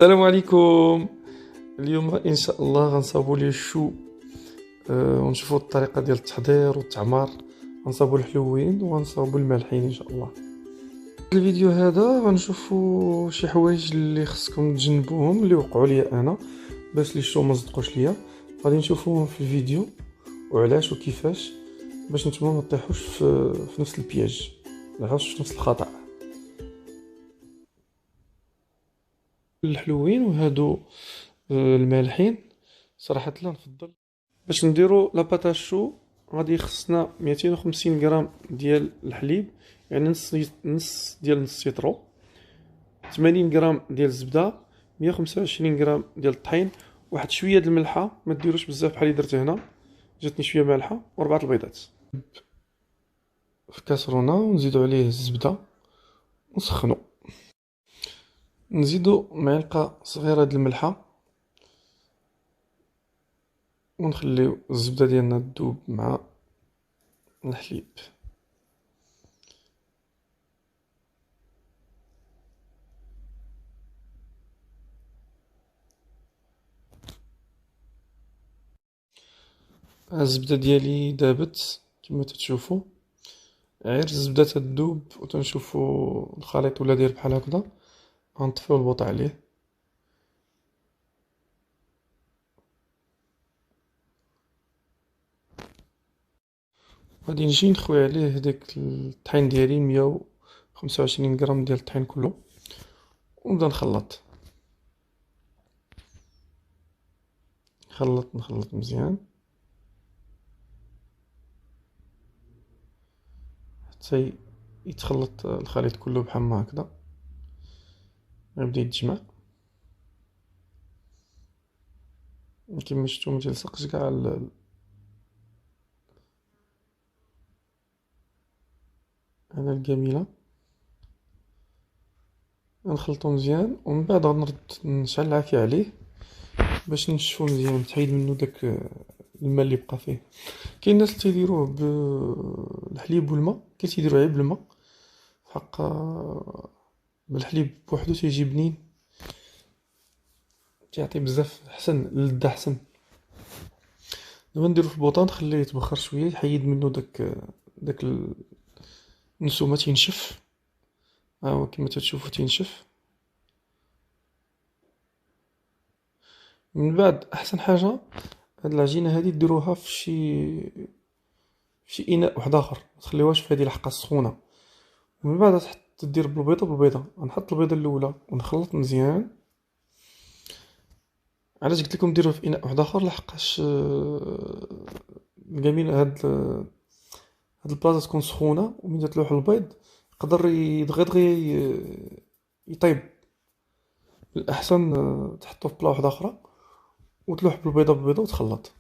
السلام عليكم. اليوم ان شاء الله غنصاوبوا ليه الشو. ونشوفوا الطريقه ديال التحضير والتعمار. غنصاوبوا الحلوين وغنصاوبوا المالحين ان شاء الله. في الفيديو هذا غنشوفوا شي حوايج اللي خصكم تجنبوهم اللي وقعوا لي انا باش لي الشو ما صدقوش ليا. غادي نشوفوهم في الفيديو وعلاش وكيفاش باش نتوما ما تطيحوش في نفس البياج، لا في نفس الخطأ. الحلوين وهادو المالحين صراحة لا نفضل. باش نديرو لاباطا شو غادي يخصنا 250 غرام ديال الحليب، يعني نص ديال نص لترو، 80 غرام ديال الزبده، 125 غرام ديال الطحين، واحد شويه د الملحه، ما ديروش بزاف بحال اللي درت هنا، جاتني شويه مالحه، وربعه البيضات في كاسرونه، ونزيدو عليه الزبده ونسخنو. نزيدو معلقه صغيره د الملحه ونخليو الزبده ديالنا تذوب مع الحليب. الزبده ديالي دابت كما تتشوفوا، غير الزبده تذوب وتنشوفوا الخليط ولا داير بحال هكذا، غنطفيو البوط عليه. غادي نجي نخوي عليه داك الطحين ديالي، 125 غرام ديال الطحين كله، ونبدا نخلط نخلط مزيان حتى يتخلط الخليط كله بحال ما هكذا، غيبدا يتجمع كما شفتو. ما تلصقش كاع على الكميله. نخلطو مزيان ومن بعد غنرد نشعل العافيه عليه باش نشفو مزيان، تحيد منه داك الماء اللي بقى فيه. كاين ناس تيديروه بالحليب والماء، كاين تيديروه غير بالماء، حق بالحليب بوحدو تيجي بنين، تيعطي بزاف احسن اللذة احسن. دابا نديرو في البوطه، نخليه يتبخر شويه، يحيد منه داك النسومه، تينشف. ها هو كما تتشوفوا تينشف. من بعد احسن حاجه هاد العجينه هادي ديروها في شي اناء واحد اخر، ما تخليوهاش في هذه الحقه السخونه. ومن بعد تدير بالبيضه. نحط البيضه الاولى ونخلط مزيان. علاش قلت لكم ديروه في اناء واحد اخر؟ لحقاش الجميل هاد البلاصه تكون سخونه، ومن تلوح البيض يقدر دغيا يطيب. الاحسن تحطو في بلا واحده اخرى وتلوح بالبيضه وتخلط.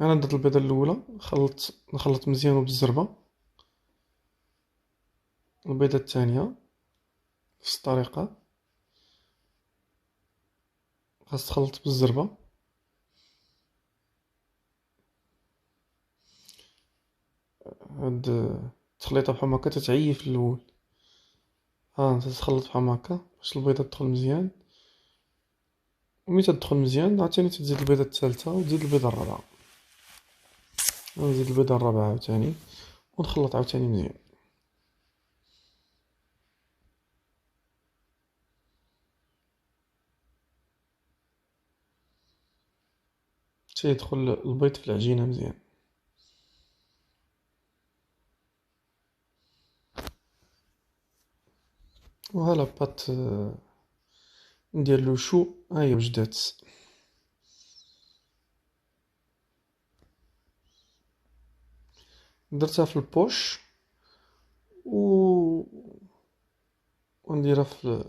انا درت البيضه الاولى، نخلط مزيان وبالزربه. البيضه الثانيه نفس الطريقه، خاص تخلط بالزربه. هاد التخليطه بحال هكا تتعيي في الاول، ها انت تخلط بحال هكا باش البيضه تدخل مزيان، وملي تدخل مزيان عاوتاني تزيد البيضه الثالثه وتزيد البيضه الرابعه، ونزيد البيضه الرابعه عاوتاني، ونخلط عاوتاني مزيان حتى يدخل البيض في العجينه مزيان. وهلا بات ندير له شو، ها هي وجدات. درتها في البوش و ونديرها بهاد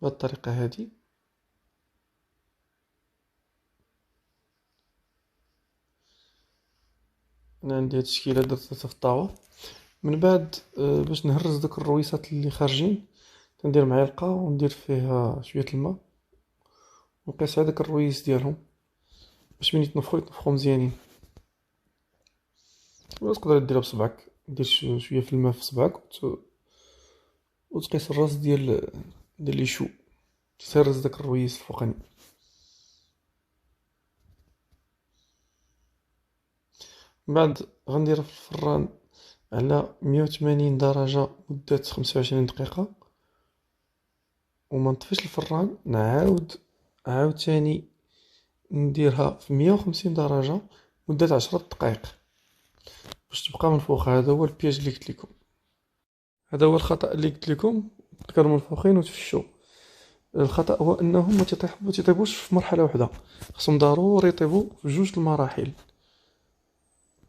الطريقه هادي. انا عندي هاد التشكيله درتها في الطاوه. من بعد باش نهرس دوك الرويسات اللي خارجين، تندير معلقه وندير فيها شويه الماء، ونقيس هذاك الرويس ديالهم باش من يتنفخوا مزيانين. ولا تقدر ديرها بصبعك، دير شويه في الماء في صبعك وتقيس الراس ديال لي شو. تهرس داك الرويس الفوقاني. من بعد غنديرها في الفران على 180 درجة مدة 25 دقيقة، وما نطفيش الفران. نعاود عاوتاني نديرها في 150 درجة مدة 10 دقائق باش تبقى منفوخة. هذا هو البياج اللي قلت لكم، هذا هو الخطأ اللي قلت لكم. كانوا منفوخين وتفشوا. الخطأ هو انهم ما تيطيبوش في مرحلة واحدة، خصهم ضروري يطيبوا في جوج المراحل.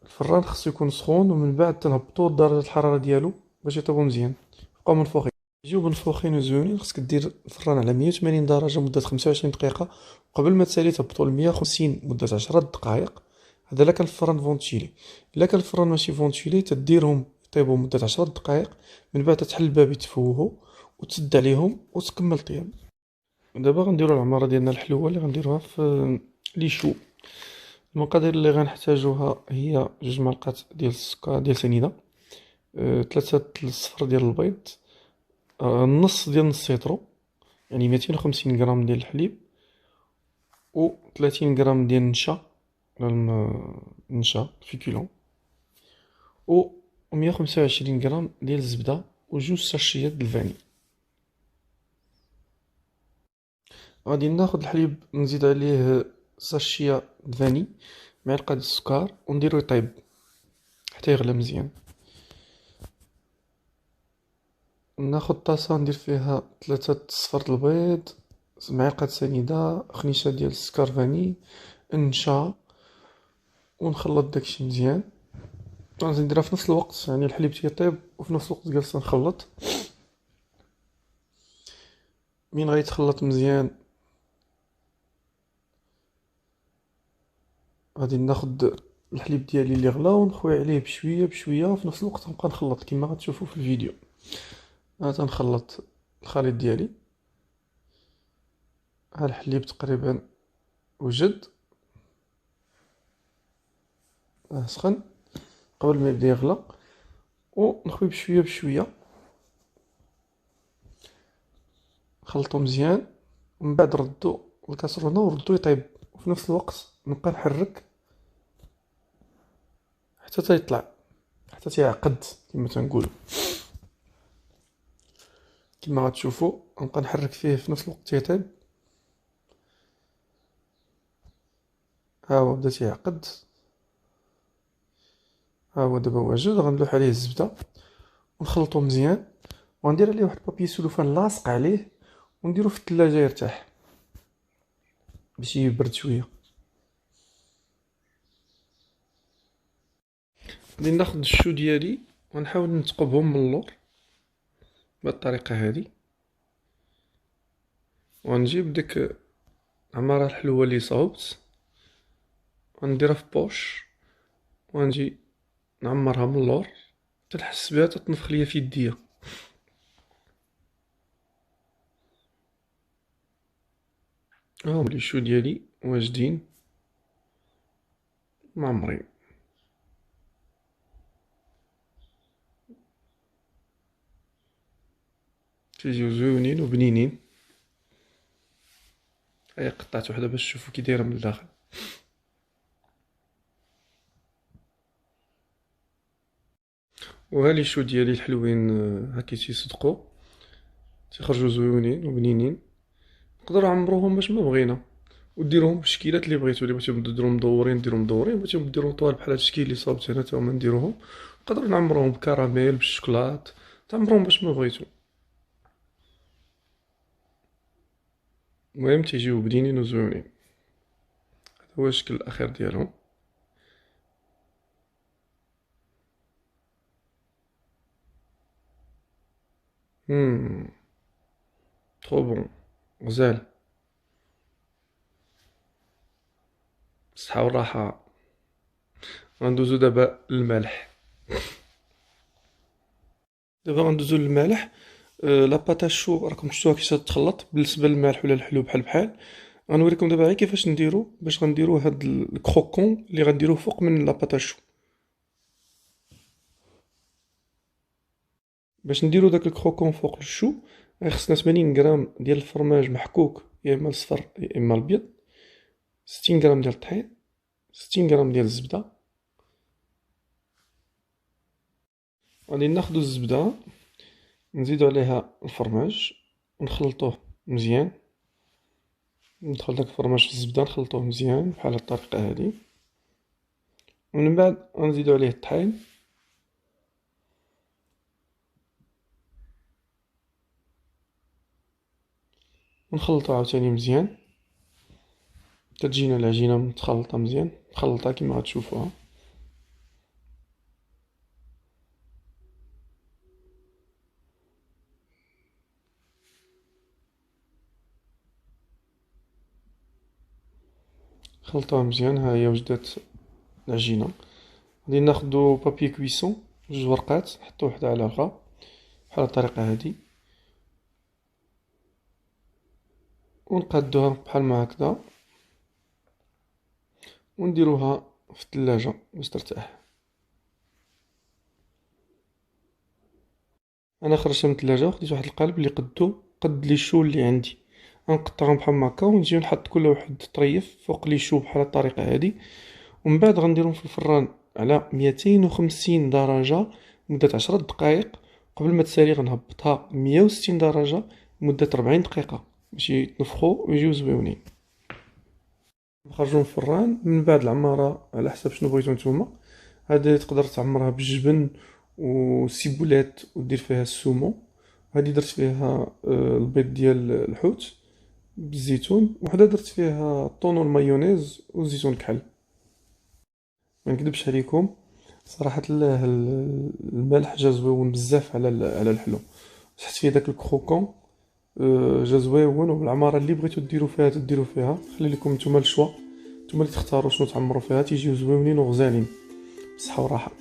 الفران خصو يكون سخون، ومن بعد تنهبطوا درجة الحرارة ديالو باش يطيبوا مزيان، يبقاو منفوخين. يجيو منفوخين وزوينين. خصك دير الفران على 180 درجة مدة 25 دقيقة، وقبل ما تسالي تهبطوا ل 150 مدة 10 دقائق. هذا لا كان الفران فونتيلي. الا كان الفران ماشي فونتيلي تديرهم يطيبوا مدة 10 دقائق، من بعد تحل الباب يتفوهوا وتسد عليهم وتكمل طياب. دابا غنديروا العمارة ديالنا الحلوة اللي غنديروها في لي شو. المقادير اللي غنحتاجوها هي 2 معلقات ديال السكر ديال سنيده، 3 الصفر ديال البيض، نص ديال نص سيترو، يعني 250 غرام ديال الحليب، و 30 غرام ديال النشا، النشا فيكولون، و 125 غرام ديال الزبده، و جوج ساشيات د الفاني. غادي ناخد الحليب نزيد عليه ساشيه د الفاني، معلقه ديال السكر، ونديرو يطيب حتى يغلى مزيان. ناخد طاسة ندير فيها 3 صفر د البيض، معلقة سنيدة، خنيشة ديال السكر فاني، النشا، ونخلط داكشي مزيان. غادي نديرها في نفس الوقت، يعني الحليب تيطيب وفي نفس الوقت جالس نخلط. من غيتخلط مزيان غادي ناخد الحليب ديالي اللي غلا ونخوي عليه بشويه بشويه، وفي نفس الوقت نبقى نخلط كما غتشوفوا في الفيديو. انا تنخلط الخليط ديالي. ها الحليب تقريبا وجد، سخن قبل ما يبدا يغلى، ونخوي بشويه بشويه، نخلطو مزيان، ومن بعد ردو الكاسرونه وردو يطيب. وفي نفس الوقت نبقى نحرك حتى تيطلع، حتى تيعقد كما تنقولوا. كما غتشوفوا نبقى نحرك فيه في نفس الوقت تيطيب. ها هو بدا تيعقد، ها هو دابا واجد. غنلوح عليه الزبده ونخلطو مزيان، وغندير عليه واحد بابي سلوفان لاصق عليه، ونديرو في الثلاجه يرتاح باش يبرد شويه. غادي ناخد الشو ديالي ونحاول نتقبهم من اللور بهاد الطريقه هادي، وغنجيب ديك العماره الحلوه اللي صاوبت غنديرها في بوش، وغنجي نعمرها من اللور حتى نحس بها تتنفخ ليا في يديا. هاهم لي شو ديالي واجدين معمرين. تيجيو زوينين وبنينين. هيا قطعت وحده باش تشوفوا كي دايره من الداخل. وها لي شو ديالي الحلوين هاكي تيصدقوا، تيخرجوا زوينين وبنينين. نقدروا نعمروهم باش ما بغينا، وديروهم بالشكيلات اللي بغيتو. اللي بغيتو ديروهم مدورين ديروهم مدورين، بغيتو ديروهم طوال بحال هاد الشكل اللي صاوبت هنا تا هما نديروهم. نقدروا نعمروهم بكراميل بالشوكولات، تعمروهم باش ما بغيتو. المهم تيجيو بنينين وزوينين. هذا هو الشكل الاخير ديالهم. ترو بون، غزال، بالصحة والراحة. غندوزو دابا للمالح. دابا غندوزو للمالح. لاباطا شو راكم شفتوها كيفاش تتخلط بالنسبه للمالح ولا الحلو بحال بحال. غنوريكم دابا غير كيفاش نديرو باش غنديرو هاد الكروكون اللي غنديروه فوق من لاباطا شو. باش نديرو داك الكروكون فوق الشو غير خصنا 80 غرام ديال الفرماج محكوك، يا اما الصفر يا اما الابيض، 60 غرام ديال الطحين، 60 غرام ديال الزبده. غادي ناخدو الزبده نزيدو عليها الفرماج ونخلطوه مزيان. ندخل داك الفرماج في الزبده نخلطوه مزيان بحال هاد الطريقه هادي، ومن بعد غنزيدو عليه الطحين ونخلطو عاوتاني مزيان تتجينا العجينه متخلطه مزيان، مخلطه كما غتشوفوها. خلطوها مزيان، ها هي وجدات العجينه. غادي ناخدو بابي كويسون، جوج ورقات نحطو وحده على الاخرى بحال الطريقه هادي، ونقادوها بحال ما هكذا ونديروها في الثلاجه باش ترتاح. انا خرجتها من الثلاجه وخديت واحد القالب اللي قد لي شو اللي عندي، غنقطعهم بحال هكا ونجي نحط كل واحد طريف فوق لي شو بحال الطريقه هادي، ومن بعد غنديرهم في الفران على 250 درجه مده 10 دقائق. قبل ما تسالي غنهبطها 160 درجه مده 40 دقيقه باش يتنفخوا ويجيو زويونين. نخرجوا من الفران من بعد العماره على حسب شنو بغيتو نتوما. هذه تقدر تعمرها بالجبن وسيبولات ودير فيها السومو. هذه درت فيها البيض ديال الحوت بالزيتون، وحده درت فيها الطون والمايونيز والزيتون كحل. ما نكذبش عليكم صراحه الله الملح جا زويون بزاف على الحلو، حيت فيه داك الكروكون جا زويون. وبالعماره اللي بغيتو ديروا فيها تديروا فيها، خلي لكم نتوما الشوا، نتوما اللي تختاروا شنو تعمروا فيها، تيجيو زويونين وغزالين. بصحه وراحه.